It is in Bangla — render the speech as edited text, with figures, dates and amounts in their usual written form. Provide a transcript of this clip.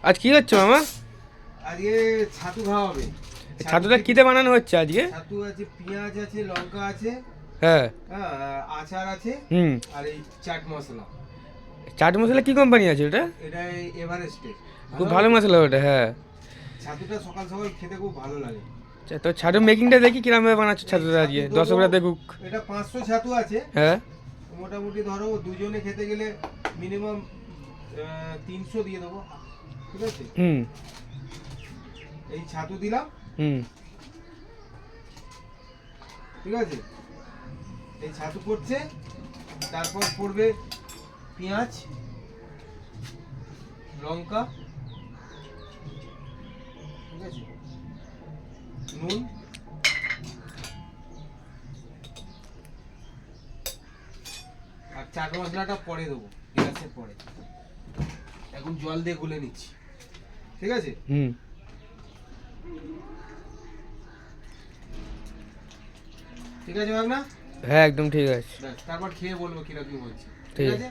আজ কি হচ্ছে মামা? আজকে ছাতু খাওয়া হবে। ছাতুটা কিতে বানানো হচ্ছে আজকে? ছাতু আছে, পেঁয়াজ আছে, লঙ্কা আছে, হ্যাঁ। হ্যাঁ, আচার আছে, হুম। আর এই চাট মশলা। চাট মশলা কি কোম্পানি আছে ওটা? এটা এভারেস্টের। খুব ভালো মশলা ওটা, হ্যাঁ। ছাতুটা সকাল সকাল খেতে খুব ভালো লাগে। তো ছাতু মেকিংটা দেখি কিরম ভাবে বানাচ্ছ ছাতুটা ছাতু আজকে, দেবো, দর্শকরা দেখুক। এটা 500 ছাতু আছে। হ্যাঁ। মোটামুটি ধরো দুজনে খেতে গেলে মিনিমাম 300 দিয়ে দেবো, ঠিক আছে? হুম। এই ছাতু দিলাম, হুম। ঠিক আছে? এই ছাতু পড়ছে, তারপর পড়বে পেঁয়াজ, লঙ্কা, ঠিক আছে, নুন, আর চাট মশলাটা পরে দেবো, গ্যাসের পরে। এখন জল দিয়ে গুলে নিচ্ছি, ঠিক আছে? হুম। ঠিক আছে ভাবনা? হ্যাঁ একদম ঠিক আছে। তারপর খেয়ে বলবো কিরকম হচ্ছে, ঠিক ঠিক আছে। আছে?